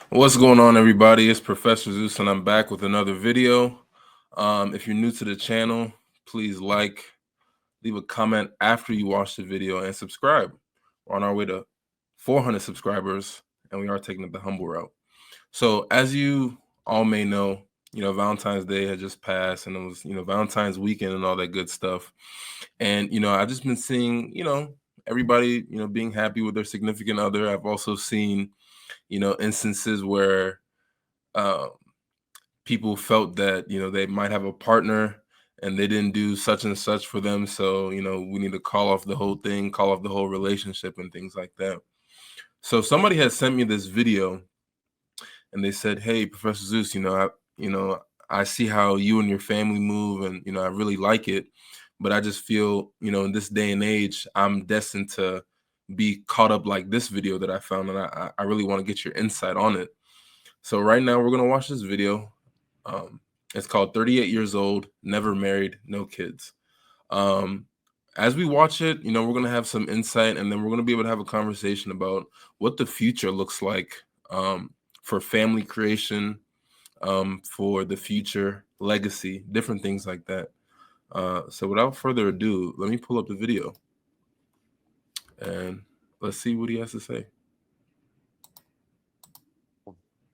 What's going on, everybody? It's Professor Zeus, and I'm back with another video. If you're new to the channel, please leave a comment after you watch the video, and subscribe. We're on our way to 400 subscribers, and we are taking the humble route. So, as you all may know, Valentine's Day had just passed, and it was, Valentine's weekend and all that good stuff. And, I've just been seeing, everybody, being happy with their significant other. I've also seen, instances where um, people felt that they might have a partner and they didn't do such and such for them, so we need to call off the whole thing, call off the whole relationship and things like that. So somebody had sent me this video and they said, "Hey, Professor Zeus, I see how you and your family move, and I really like it, but I just feel in this day and age I'm destined to be caught up like this video that I found, and I really want to get your insight on it." So right now we're gonna watch this video. Um, it's called 38 Years Old, Never Married, No Kids. Um, as we watch it, we're going to have some insight, and then we're going to be able to have a conversation about what the future looks like for family creation, for the future, legacy, different things like that. So without further ado, let me pull up the video and let's see what he has to say.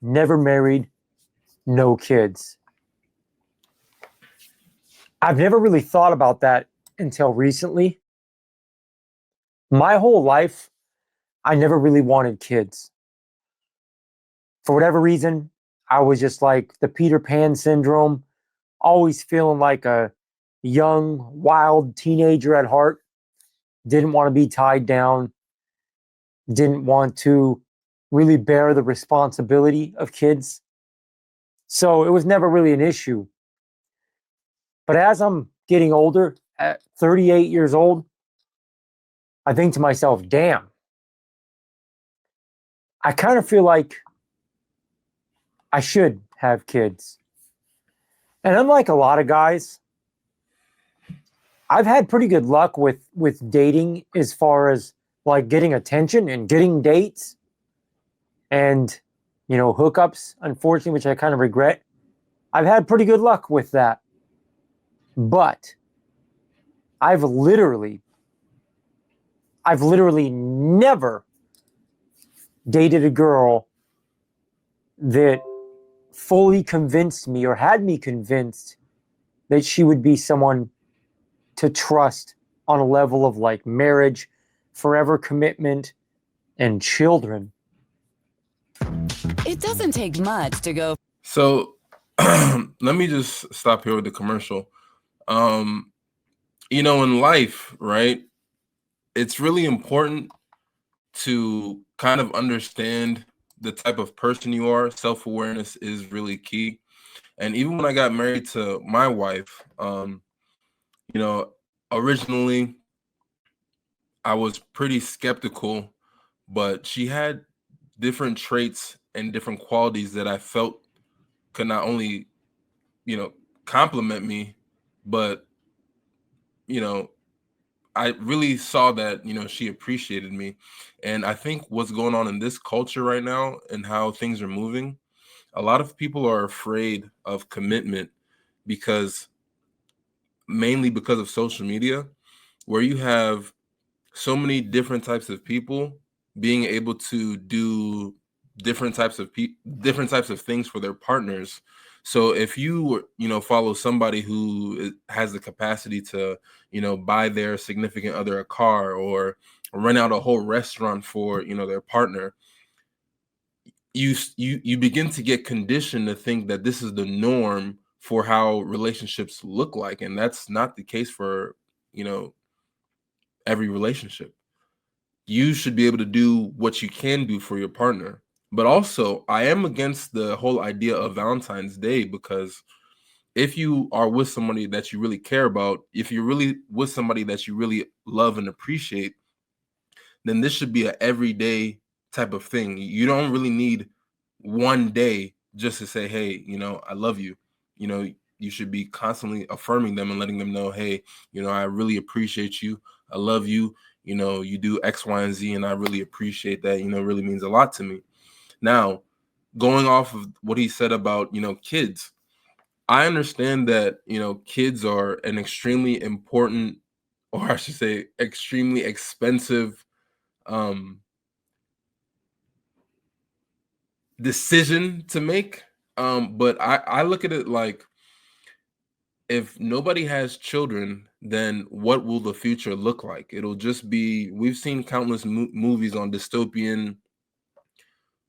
Never married, no kids. I've never really thought about that until recently. My whole life, I never really wanted kids. For whatever reason, I was just like the Peter Pan syndrome, always feeling like a young, wild teenager at heart. Didn't want to be tied down, didn't want to really bear the responsibility of kids. So it was never really an issue. But as I'm getting older, at 38 years old, I think to myself, damn, I kind of feel like I should have kids. And unlike a lot of guys, I've had pretty good luck with dating as far as like getting attention and getting dates and hookups, unfortunately, which I kind of regret. I've had pretty good luck with that. But I've literally never dated a girl that fully convinced me or had me convinced that she would be someone to trust on a level of like marriage, forever commitment, and children. It doesn't take much to go. So let me just stop here with the commercial. In life, right, it's really important to kind of understand the type of person you are. Self-awareness is really key. And even when I got married to my wife, originally I was pretty skeptical, but she had different traits and different qualities that I felt could not only, compliment me, but, I really saw that, she appreciated me. And I think what's going on in this culture right now and how things are moving, a lot of people are afraid of commitment because mainly because of social media, where you have so many different types of people being able to do different types of things for their partners. So if you follow somebody who has the capacity to buy their significant other a car or rent out a whole restaurant for their partner, you begin to get conditioned to think that this is the norm for how relationships look like, and that's not the case for every relationship. You should be able to do what you can do for your partner. But also, I am against the whole idea of Valentine's Day, because if you are with somebody that you really care about, if you're really with somebody that you really love and appreciate, then this should be an everyday type of thing. You don't really need one day just to say, hey, I love you. You should be constantly affirming them and letting them know, hey, I really appreciate you. I love you. You do X, Y, and Z, and I really appreciate that. It really means a lot to me. Now, going off of what he said about, kids, I understand that, kids are an extremely important, or I should say extremely expensive decision to make. But I look at it like, if nobody has children, then what will the future look like? It'll just be, we've seen countless movies on dystopian,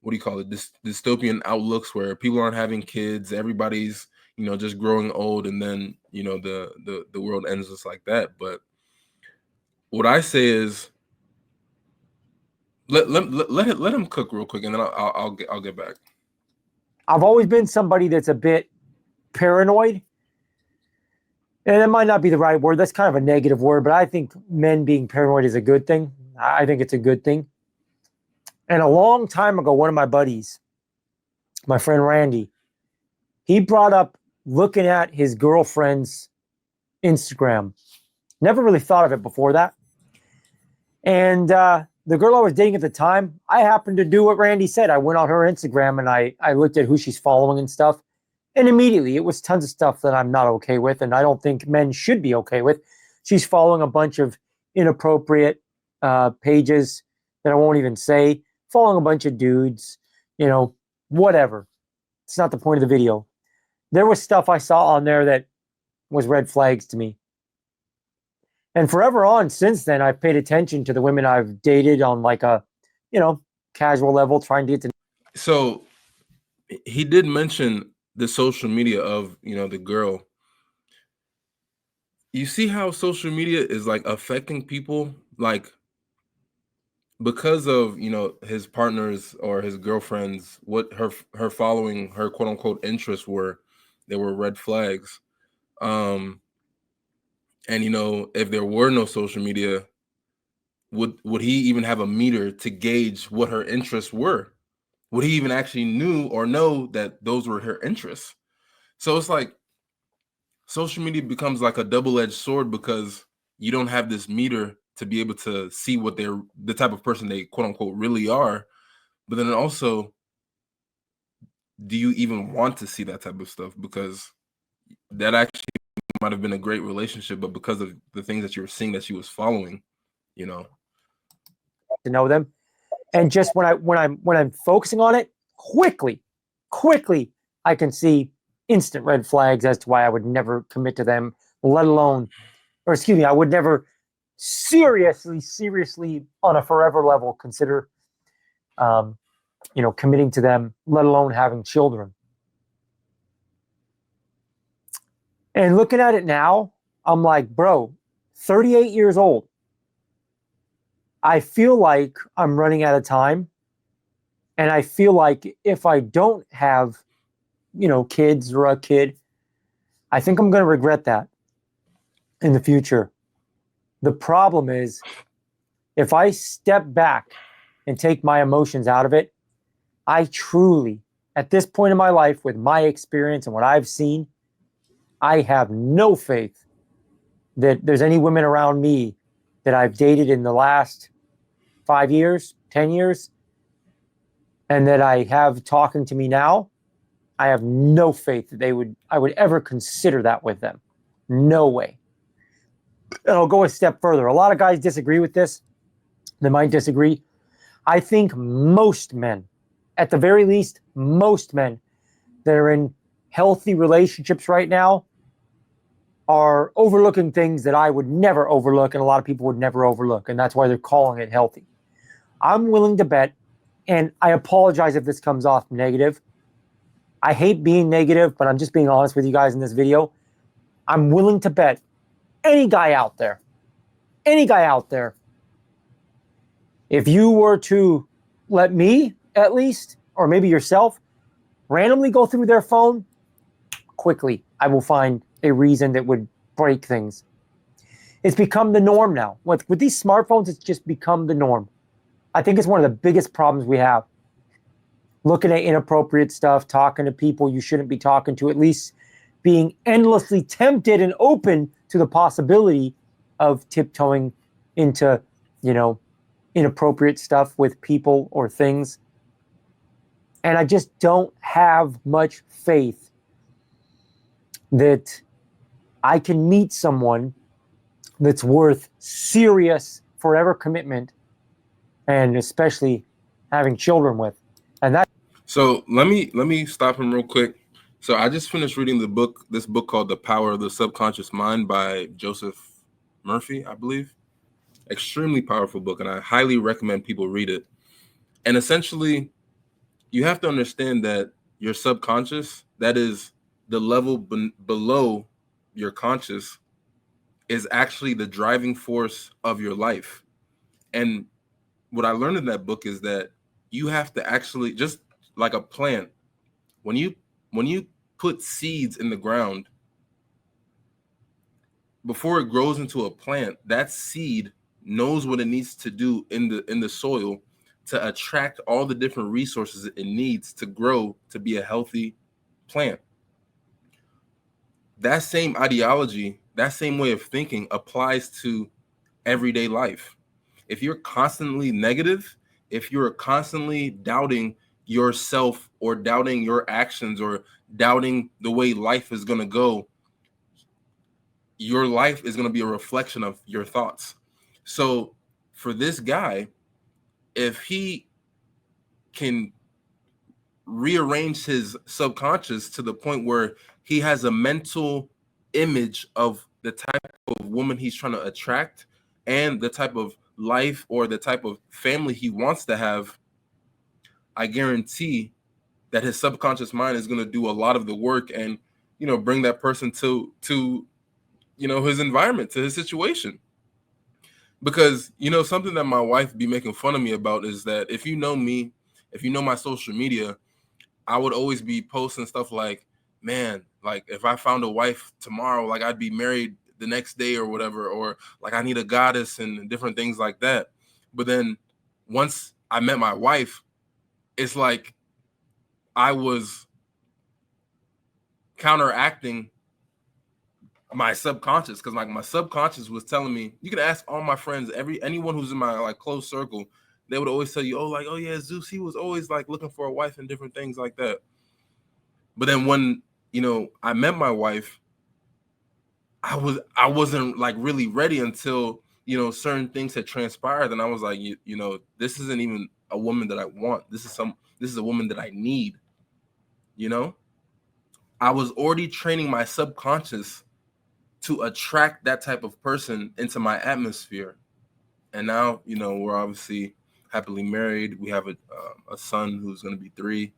what do you call it? Dystopian outlooks where people aren't having kids, everybody's, just growing old, and then, the world ends just like that. But what I say is, let him cook real quick, and then I'll get back. I've always been somebody that's a bit paranoid. And it might not be the right word. That's kind of a negative word, but I think men being paranoid is a good thing. I think it's a good thing. And a long time ago, one of my buddies, my friend Randy, he brought up looking at his girlfriend's Instagram. Never really thought of it before that. And the girl I was dating at the time, I happened to do what Randy said. I went on her Instagram and I looked at who she's following and stuff. And immediately it was tons of stuff that I'm not okay with, and I don't think men should be okay with. She's following a bunch of inappropriate pages that I won't even say, following a bunch of dudes, whatever. It's not the point of the video. There was stuff I saw on there that was red flags to me. And forever on since then, I've paid attention to the women I've dated on like a, casual level, trying to get to. So he did mention the social media of, the girl. You see how social media is like affecting people, like, because of, his partners or his girlfriends, what her following, her quote unquote interests were, they were red flags. And if there were no social media, would he even have a meter to gauge what her interests were? Would he even actually knew or know that those were her interests? So it's like social media becomes like a double-edged sword, because you don't have this meter to be able to see what the type of person they quote unquote really are. But then also, do you even want to see that type of stuff? Because that actually might have been a great relationship, but because of the things that you were seeing that she was following, to know them. And just when I'm focusing on it, quickly, I can see instant red flags as to why I would never commit to them, let alone, or excuse me, I would never seriously on a forever level consider, committing to them, let alone having children. And looking at it now, I'm like, bro, 38 years old. I feel like I'm running out of time. And I feel like if I don't have, kids or a kid, I think I'm going to regret that in the future. The problem is, if I step back and take my emotions out of it, I truly, at this point in my life, with my experience and what I've seen, I have no faith that there's any women around me that I've dated in the last 5 years, 10 years, and that I have talking to me now. I have no faith that I would ever consider that with them. No way. And I'll go a step further. A lot of guys disagree with this. They might disagree. I think most men, at the very least, most men that are in healthy relationships right now are overlooking things that I would never overlook, and a lot of people would never overlook, and that's why they're calling it healthy. I'm willing to bet, and I apologize if this comes off negative. I hate being negative, but I'm just being honest with you guys in this video. I'm willing to bet any guy out there, if you were to let me, at least, or maybe yourself, randomly go through their phone, quickly, I will find a reason that would break things. It's become the norm now. With these smartphones, it's just become the norm. I think it's one of the biggest problems we have. Looking at inappropriate stuff, talking to people you shouldn't be talking to, at least being endlessly tempted and open to the possibility of tiptoeing into, inappropriate stuff with people or things. And I just don't have much faith that I can meet someone that's worth serious forever commitment, and especially having children with. And that. So let me stop him real quick. So I just finished reading this book called The Power of the Subconscious Mind by Joseph Murphy, I believe. Extremely powerful book, and I highly recommend people read it. And essentially, you have to understand that your subconscious, that is the level below your conscious, is actually the driving force of your life. And what I learned in that book is that you have to actually, just like a plant, when you put seeds in the ground, before it grows into a plant, that seed knows what it needs to do in the soil to attract all the different resources it needs to grow to be a healthy plant. That same ideology, that same way of thinking applies to everyday life. If you're constantly negative, if you're constantly doubting yourself or doubting your actions or doubting the way life is going to go, your life is going to be a reflection of your thoughts. So for this guy, if he can rearrange his subconscious to the point where he has a mental image of the type of woman he's trying to attract and the type of life or the type of family he wants to have, I guarantee that his subconscious mind is going to do a lot of the work and, bring that person to his environment, to his situation. Because something that my wife be making fun of me about is that if you know me, if you know my social media, I would always be posting stuff like, man, like if I found a wife tomorrow, like I'd be married the next day or whatever, or like I need a goddess and different things like that. But then once I met my wife, it's like I was counteracting my subconscious, because like my subconscious was telling me, you can ask all my friends, anyone who's in my like close circle, they would always tell you, oh yeah, Zeus, he was always like looking for a wife and different things like that. But then when I met my wife, I wasn't like really ready until certain things had transpired, and I was like, this isn't even a woman that I want. This is a woman that I need. I was already training my subconscious to attract that type of person into my atmosphere. And now, we're obviously happily married. We have a son who's going to be 3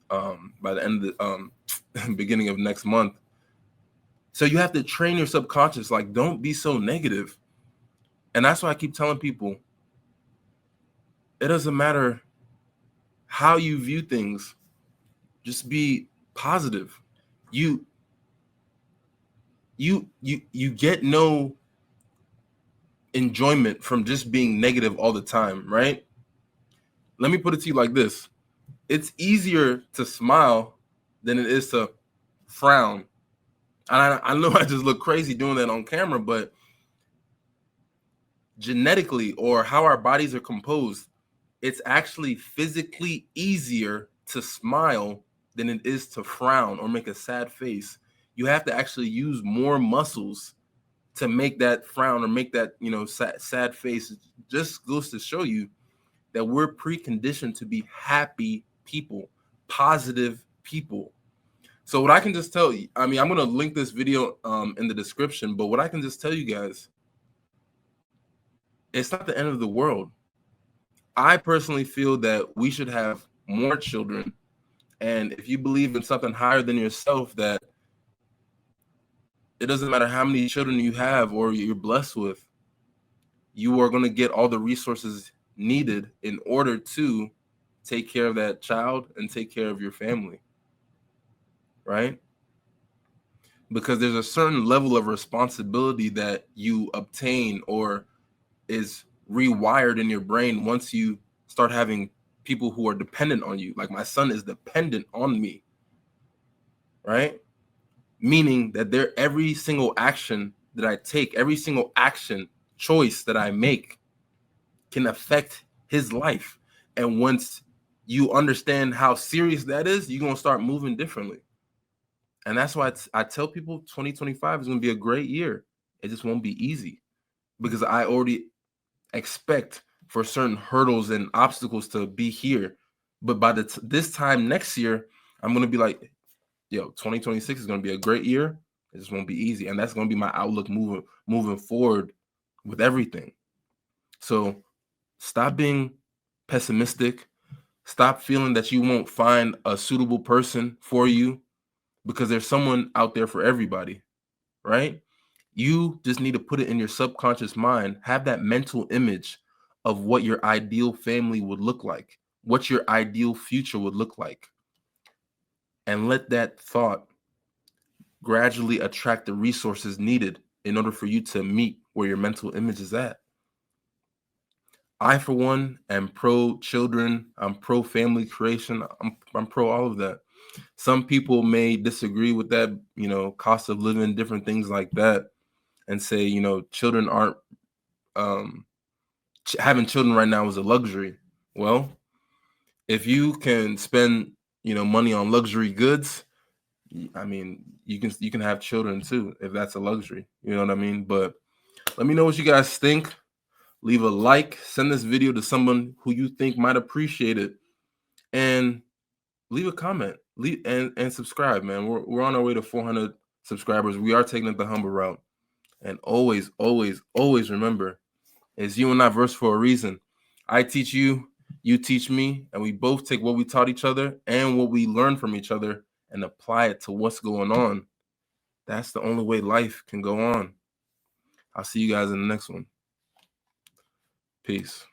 by the end of the beginning of next month. So you have to train your subconscious, like, don't be so negative. And that's why I keep telling people, it doesn't matter how you view things, just be positive. You get no enjoyment from just being negative all the time, right? Let me put it to you like this. It's easier to smile than it is to frown. I know I just look crazy doing that on camera, but genetically, or how our bodies are composed, it's actually physically easier to smile than it is to frown or make a sad face. You have to actually use more muscles to make that frown or make that sad face. It just goes to show you that we're preconditioned to be happy people, positive people. So what I can just tell you, I'm going to link this video in the description, but what I can just tell you guys, it's not the end of the world. I personally feel that we should have more children. And if you believe in something higher than yourself, that it doesn't matter how many children you have or you're blessed with, you are going to get all the resources needed in order to take care of that child and take care of your family, right? Because there's a certain level of responsibility that you obtain or is rewired in your brain once you start having people who are dependent on you. Like my son is dependent on me, right? Meaning that every single action that I take, every single action choice that I make can affect his life. And once you understand how serious that is, you're going to start moving differently. And that's why I tell people 2025 is going to be a great year. It just won't be easy because I already expect for certain hurdles and obstacles to be here. But by this time next year, I'm going to be like, yo, 2026 is going to be a great year. It just won't be easy. And that's going to be my outlook moving forward with everything. So stop being pessimistic. Stop feeling that you won't find a suitable person for you, because there's someone out there for everybody, right? You just need to put it in your subconscious mind, have that mental image of what your ideal family would look like, what your ideal future would look like, and let that thought gradually attract the resources needed in order for you to meet where your mental image is at. I, for one, am pro children. I'm pro family creation. I'm pro all of that. Some people may disagree with that, cost of living, different things like that, and say, children aren't, having children right now is a luxury. Well, if you can spend, money on luxury goods, I mean, you can have children too, if that's a luxury. You know what I mean? But let me know what you guys think. Leave a like, send this video to someone who you think might appreciate it, and leave a comment. And subscribe, man. We're on our way to 400 subscribers. We are taking it the humble route. And always, always, always remember, it's you and I verse for a reason. I teach you, you teach me, and we both take what we taught each other and what we learned from each other and apply it to what's going on. That's the only way life can go on. I'll see you guys in the next one. Peace.